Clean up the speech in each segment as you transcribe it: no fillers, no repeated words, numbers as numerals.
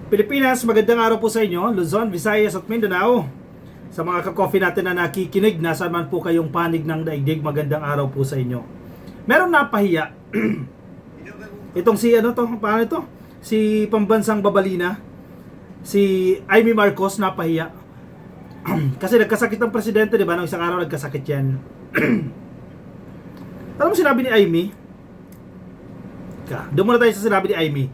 Pilipinas, magandang araw po sa inyo, Luzon, Visayas at Mindanao. Sa mga ka-coffee natin na nakikinig, nasa man po kayong panig ng daigdig, magandang araw po sa inyo. Meron napahiya. Itong si paano ito? Si pambansang babalina, si Amy Marcos napahiya. Kasi nagkasakit ang presidente, di ba? Nung isang araw nagkasakit yan. Alam mo sinabi ni Amy? Doon muna tayo sa sinabi ni Amy.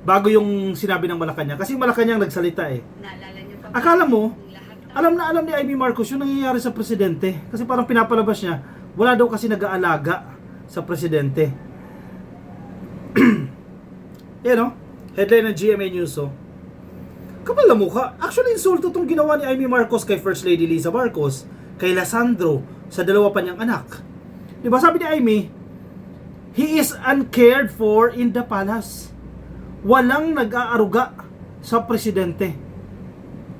Bago yung sinabi ng Malacanang. Kasi Malacanang nagsalita eh. Akala mo, alam na alam ni Amy Marcos yung nangyayari sa presidente. Kasi parang pinapalabas niya, wala daw kasi nag-aalaga sa presidente. Yan o, headline ng GMA News o. Kapal na mukha. Actually, insulto itong ginawa ni Amy Marcos kay First Lady Liza Marcos, kay Lasandro, sa dalawa pa niyang anak. Diba sabi ni Amy, he is uncared for in the palace. Walang nag-aaruga sa presidente.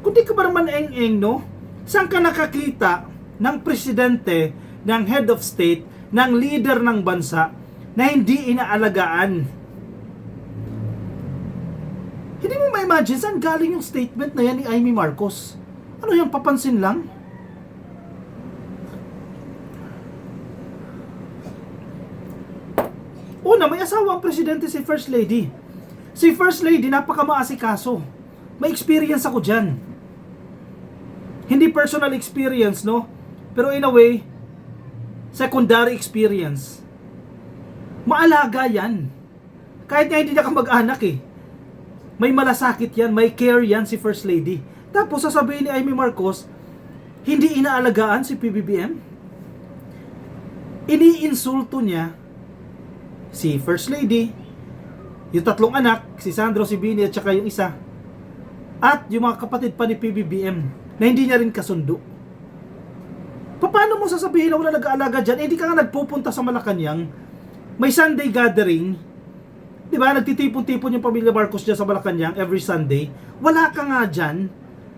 Kung di ka ba naman eng-eng, no? Saan ka nakakita ng presidente, ng head of state, ng leader ng bansa na hindi inaalagaan? Hindi mo ma-imagine saan galing yung statement na yan ni Amy Marcos? Ano yung papansin lang? Una, may asawa ang presidente si First Lady. Si First Lady, napaka-maasikaso. May experience ako dyan. Hindi personal experience, no? Pero in a way, secondary experience. Maalaga yan. Kahit nga hindi na kamag-anak eh. May malasakit yan, may care yan si First Lady. Tapos sasabihin ni Amy Marcos, hindi inaalagaan si PBBM? Iniinsulto niya si First Lady, yung tatlong anak, si Sandro, si Bini at saka yung isa, at yung mga kapatid pa ni PBBM na hindi niya rin kasundo. Paano mo sasabihin na wala nag-aalaga dyan? Hindi ka nga nagpupunta sa Malacanang, may Sunday gathering, di ba? Nagtitipon-tipon yung pamilya Marcos dyan sa Malacanang every Sunday. Wala ka nga dyan.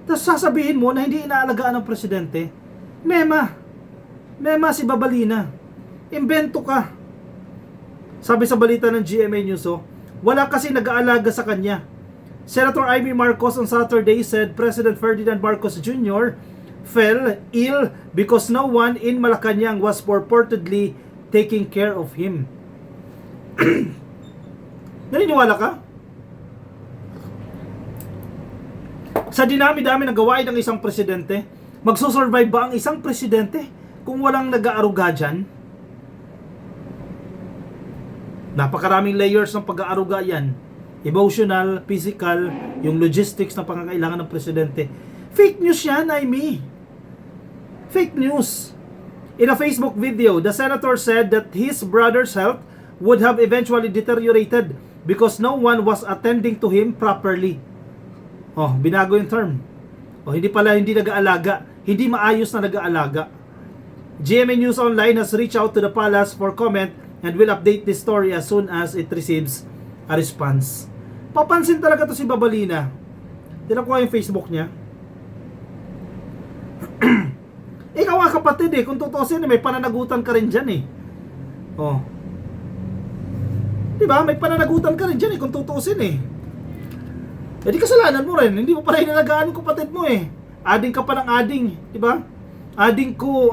Tapos sasabihin mo na hindi inaalagaan ng presidente. Mema si Babalina. Imbento ka. Sabi sa balita ng GMA News, wala kasi nag-aalaga sa kanya. Senator Amy Marcos on Saturday said President Ferdinand Marcos Jr. fell ill because no one in Malacanang was purportedly taking care of him. Naniniwala ka? Sa dinami-dami ng gawain ng isang presidente, magsusurvive ba ang isang presidente kung walang nag-aaruga dyan? Napakaraming layers ng pag-aaruga yan. Emotional, physical, yung logistics na pangangailangan ng presidente. Fake news yan, Amy. Fake news. In a Facebook video, the senator said that his brother's health would have eventually deteriorated because no one was attending to him properly. Binago yung term. Hindi nag-aalaga. Hindi maayos na nag-aalaga. GMA News Online has reached out to the palace for comment and will update this story as soon as it receives a response. Papansin talaga to si Babalina. Tinan ko yung Facebook niya. Ikaw nga kapatid kung tutusin may pananagutan ka rin dyan diba? May pananagutan ka rin dyan kung tutusin di kasalanan mo rin. Hindi mo pa rin nalagaan yung kapatid mo Ading ka pa ng ading, diba? Ading ko.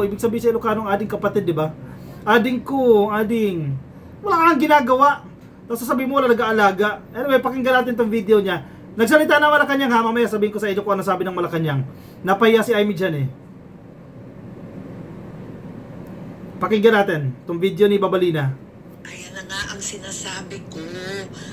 Ibig sabihin sa Ilocano, ading kapatid, diba? Ading ko. Wala kang ginagawa. Tapos sasabihin mo wala nag-aalaga. Anyway, pakinggan natin tong video niya. Nagsalita na Malacanang mamaya sabihin ko sa inyo kung ano sabi ng Malacanang. Napahiya si Amy dyan Pakinggan natin tong video ni Babalina. Ayan na nga ang sinasabi ko.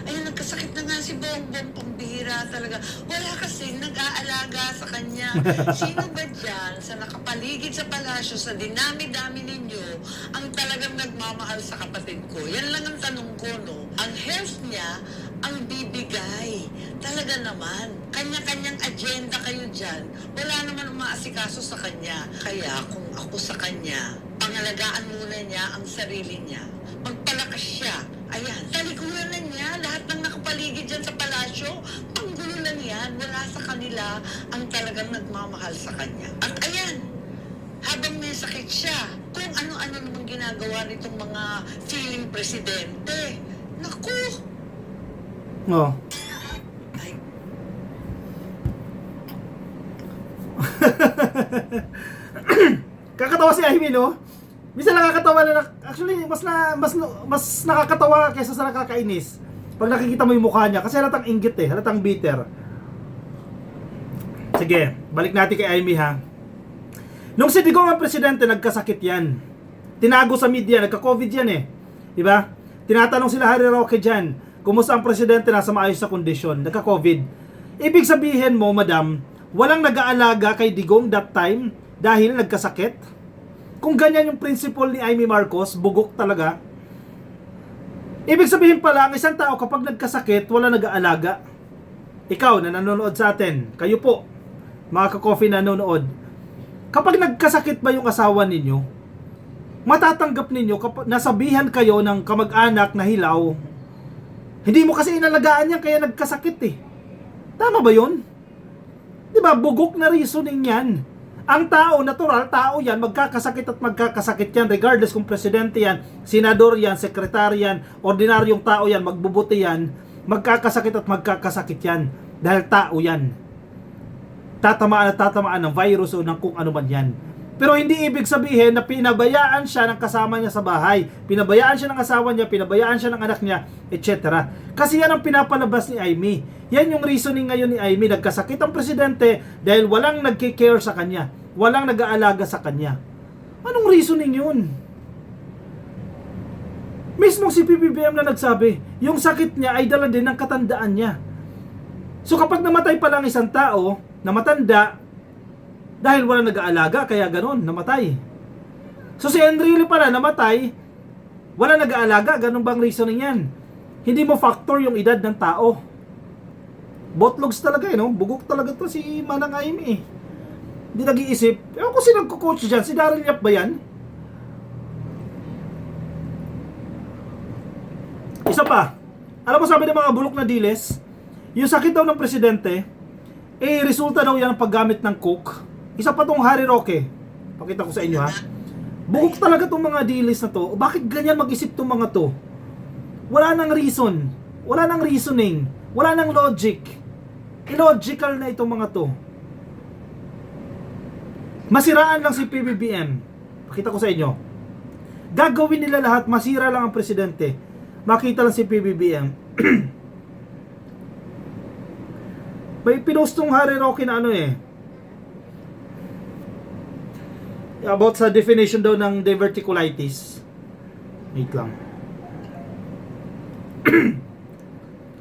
Ayan, nagkasakit na nga si Bongbong, pambihira talaga. Wala kasi nag-aalaga sa kanya. Sino ba dyan sa nakapaligid sa palasyo, sa dinami-dami ninyo, ang talagang nagmamahal sa kapatid ko? Yan lang ang tanong ko, no? Ang health niya, ang bibigay. Talaga naman. Kanya-kanyang agenda kayo dyan. Wala naman umaasikaso sa kanya. Kaya kung ako sa kanya, pangalagaan muna niya ang sarili niya. Magpalakas siya. Ayan, talikuran na niya. Lahat ng nakapaligid dyan sa palasyo, panggulo lang yan. Wala sa kanila ang talagang nagmamahal sa kanya. At ayan, habang may sakit siya, kung ano-ano naman ginagawa nitong mga feeling presidente. Naku! Oh. Ay, nakakatawa si Amy, no? Minsan nakakatawa na, actually, mas nakakatawa kaysa sa nakakainis. Pag nakikita mo yung mukha niya, kasi halatang inggit eh, halatang bitter. Sige, balik natin kay Amy ha. Nung si Digong ang presidente, nagkasakit yan. Tinago sa media, nagka-COVID yan eh. Diba? Tinatanong sila Harry Roque dyan, kumusta ang presidente, nasa maayos sa kondisyon, nagka-COVID. Ibig sabihin mo, madam, walang nag-aalaga kay Digong that time dahil nagkasakit? Kung ganyan yung principle ni Amy Marcos, bugok talaga. Ibig sabihin pala, ang isang tao kapag nagkasakit, wala nag-aalaga. Ikaw na nanonood sa atin, kayo po, mga ka-coffee na nanonood, kapag nagkasakit ba yung asawa ninyo, matatanggap ninyo kapag nasabihan kayo ng kamag-anak na hilaw, hindi mo kasi inalagaan yan kaya nagkasakit eh. Tama ba yun? Diba, bugok na reasoning yan. Ang tao, natural, tao yan, magkakasakit at magkakasakit yan, regardless kung presidente yan, senador yan, sekretary yan, ordinaryong tao yan, magbubuti yan, magkakasakit at magkakasakit yan, dahil tao yan. Tatamaan at tatamaan ng virus o ng kung ano man yan. Pero hindi ibig sabihin na pinabayaan siya ng kasama niya sa bahay, pinabayaan siya ng asawa niya, pinabayaan siya ng anak niya, etc. Kasi yan ang pinapalabas ni Amy. Yan yung reasoning ngayon ni Amy. Nagkasakit ang presidente dahil walang nagki-care sa kanya, walang nag-aalaga sa kanya. Anong reasoning yun? Mismong si PBBM na nagsabi, yung sakit niya ay dala din ng katandaan niya. So kapag namatay pa lang isang tao na matanda, dahil wala nag-aalaga, kaya ganon, namatay. So si Enrile pala namatay, wala nag-aalaga, ganon bang reasoning yan? Hindi mo factor yung edad ng tao. Botlogs talaga eh, no? Bugok talaga to si Manang Amy eh. Hindi nag-iisip. Ewan ko sino nagko-coach dyan, si Daryl Yap ba yan? Isa pa, alam mo sabi ng mga bulok na diles, yung sakit daw ng presidente, eh resulta daw yan ng paggamit ng coke. Isa pa tong Harry Roque. Pakita ko sa inyo ha. Bugok talaga tong mga dilis na to. Bakit ganyan mag-isip tong mga to? Wala nang reason. Wala nang reasoning. Wala nang logic. Illogical na itong mga to. Masiraan lang si PBBM. Pakita ko sa inyo. Gagawin nila lahat, masira lang ang presidente. Makita lang si PBBM. May pinost tong Harry Roque na ano eh. About sa definition daw ng diverticulitis. Wait lang.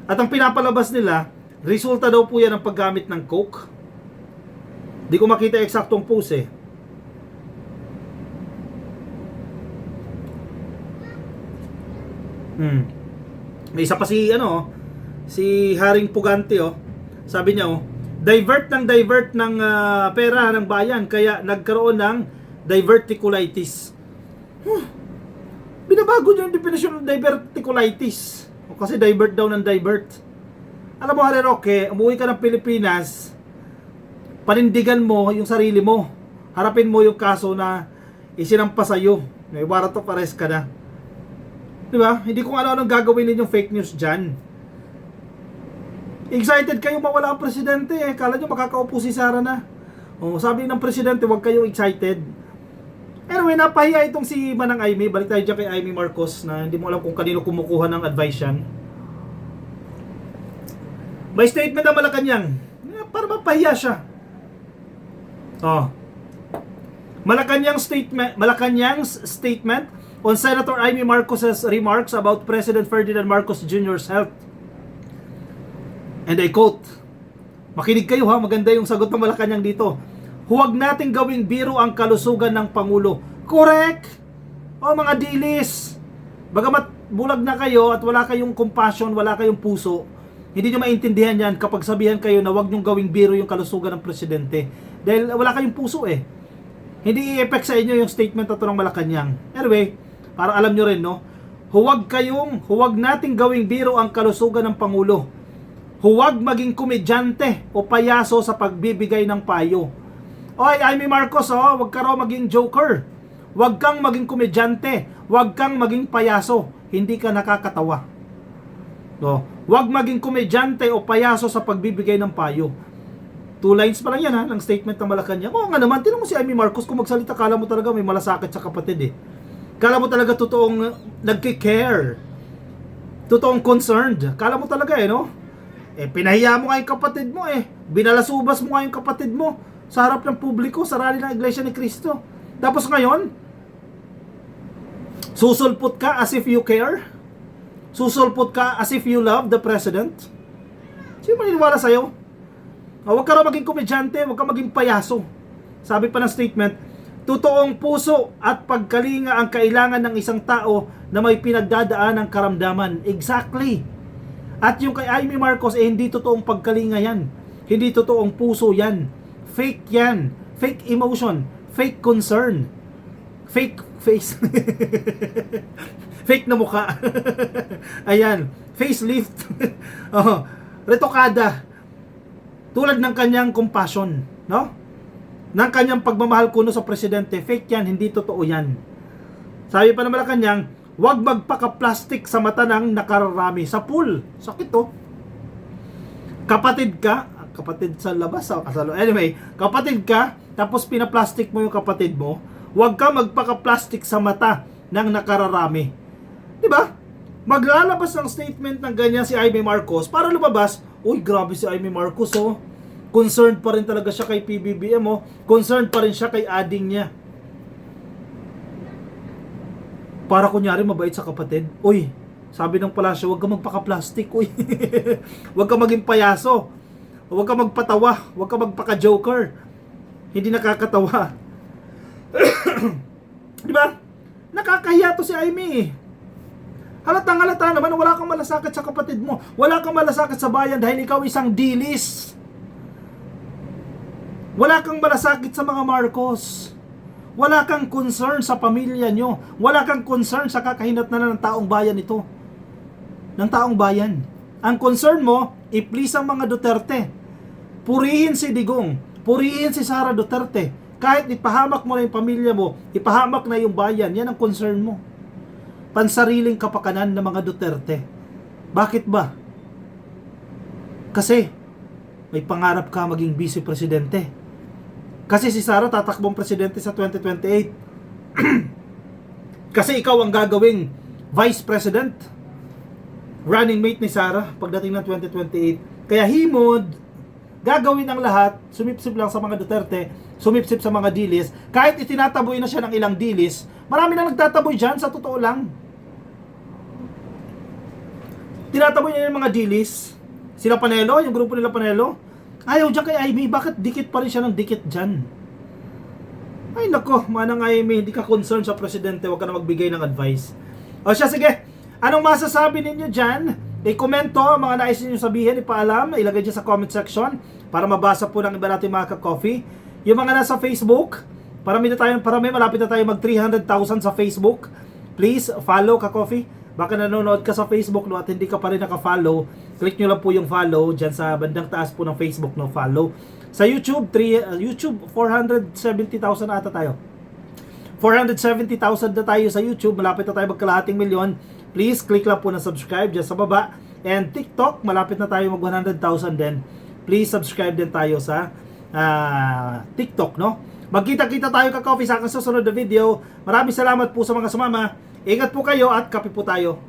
At ang pinapalabas nila, resulta daw po yan ng paggamit ng coke. Di ko makita eksaktong post eh. May isa pa si si Haring Pugante oh. Sabi niya oh, divert ng pera ng bayan kaya nagkaroon ng diverticulitis. Binabago niya yung definition ng diverticulitis. O kasi divert daw ng divert. Alam mo Harry Roque, umuwi ka ng Pilipinas, panindigan mo yung sarili mo. Harapin mo yung kaso na isinampa sa'yo. May warrant of arrest ka na. Diba? Hindi kung ano-anong gagawin ninyong fake news dyan. Excited kayo mawala ang presidente eh. Kala nyo makakaupo si Sara na. O, sabi ng presidente, huwag kayong excited. Anyway, napahiya itong si Manang Amy. Balik tayo dyan kay Amy Marcos na hindi mo alam kung kanino kumukuha ng advice yan. May statement na Malacanang. Para mapahiya siya. Malacanang's statement on Senator Amy Marcos's remarks about President Ferdinand Marcos Jr.'s health. And I quote, makinig kayo ha, maganda yung sagot ng Malacanang dito. Huwag nating gawing biro ang kalusugan ng Pangulo. Correct! O mga dilis, bagamat bulag na kayo at wala kayong compassion, wala kayong puso, hindi nyo maintindihan yan kapag sabihan kayo na huwag nyong gawing biro yung kalusugan ng presidente. Dahil wala kayong puso eh. Hindi i-effect sa inyo yung statement na ito ng Malacanang. Anyway, para alam nyo rin, no? Huwag nating gawing biro ang kalusugan ng Pangulo. Huwag maging komedyante o payaso sa pagbibigay ng payo. Oy, Amy Marcos, huwag ka raw maging joker. Huwag kang maging komedyante. Huwag kang maging payaso. Hindi ka nakakatawa. No? Huwag maging komedyante o payaso sa pagbibigay ng payo. 2 lines pa lang yan ha, ng statement ng Malacanang. Oo nga naman, tinong mo si Amy Marcos kung magsalita, kala mo talaga may malasakit sa kapatid eh. Kala mo talaga totoong nagki-care. Totoong concerned. Kala mo talaga eh, no? Eh, pinahiya mo nga yung kapatid mo eh. Binalasubas mo nga yung kapatid mo sa harap ng publiko, sa rally ng Iglesia ni Cristo. Tapos ngayon, susulpot ka as if you care? Susulpot ka as if you love the president? Sino maniniwala sa'yo? Huwag ka raw maging komedyante, huwag ka maging payaso. Sabi pa ng statement, totoong puso at pagkalinga ang kailangan ng isang tao na may pinagdadaan ng karamdaman. Exactly. At yung kay Amy Marcos, hindi totoong pagkalinga yan. Hindi totoong puso yan. Fake yan. Fake emotion. Fake concern. Fake face. Fake na mukha. Ayan. Facelift. Oh, retokada. Tulad ng kanyang compassion, no? Ng kanyang pagmamahal kuno sa presidente. Fake yan, hindi totoo yan. Sabi pa ng Malacanang, huwag magpaka-plastic sa mata ng nakararami. Sa pool. Sakit to. Kapatid ka, kapatid sa labas, anyway, kapatid ka, tapos pinaplastic mo yung kapatid mo, huwag ka magpaka-plastic sa mata ng nakararami. Diba? Maglalabas ng statement ng ganyan si Amy Marcos para lumabas, uy, grabe si Amy Marcos, oh. Concerned pa rin talaga siya kay PBBM, oh. Concerned pa rin siya kay ading niya. Para kunyari mabait sa kapatid. Uy, sabi ng palasyo, huwag ka magpaka-plastic, uy. Huwag ka maging payaso. Huwag ka magpatawa. Huwag ka magpaka-joker. Hindi nakakatawa. Diba? Nakakahiya to si Amy. Halatang halata naman, wala kang malasakit sa kapatid mo. Wala kang malasakit sa bayan dahil ikaw isang dilis. Wala kang malasakit sa mga Marcos. Wala kang concern sa pamilya nyo. Wala kang concern sa kakahinatnan ng taong bayan ito. Ng taong bayan. Ang concern mo, i-please ang mga Duterte. Purihin si Digong. Purihin si Sara Duterte. Kahit ipahamak mo na yung pamilya mo, ipahamak na yung bayan, yan ang concern mo. Pansariling kapakanan ng mga Duterte. Bakit ba? Kasi may pangarap ka maging vice presidente. Kasi si Sara tatakbong presidente sa 2028. Kasi ikaw ang gagawing vice president, running mate ni Sara pagdating ng 2028. Kaya himod, gagawin ang lahat, sumipsip lang sa mga Duterte, sumipsip sa mga dilis. Kahit itinataboy na siya ng ilang dilis, marami na nagtataboy dyan, sa totoo lang. Tinataboy niya yung mga dilis. Sila Panelo, yung grupo nila Panelo. Ayaw dyan kay Amy, bakit dikit pa rin siya ng dikit dyan? Ay nako, manang Amy, hindi ka concerned sa presidente, huwag ka na magbigay ng advice. O siya, sige, anong masasabi ninyo dyan? I-komento, mga nais ninyo sabihin, ipaalam, ilagay dyan sa comment section para mabasa po ng iba natin mga ka-coffee. Yung mga nasa Facebook, parami, malapit na tayo mag 300,000 sa Facebook. Please, follow ka-coffee. Baka nanonood ka sa Facebook, no, at hindi ka pa rin naka-follow, click nyo lang po yung follow dyan sa bandang taas po ng Facebook, no, follow. Sa YouTube, 470,000 ata tayo. 470,000 na tayo sa YouTube, malapit na tayo magkalahating milyon. Please, click lang po na subscribe dyan sa baba. And TikTok, malapit na tayo mag 100,000 din. Please, subscribe din tayo sa TikTok, no? Magkita-kita tayo ka-coffee sa aking susunod na video. Maraming salamat po sa mga sumama. Ingat po kayo at kape po tayo.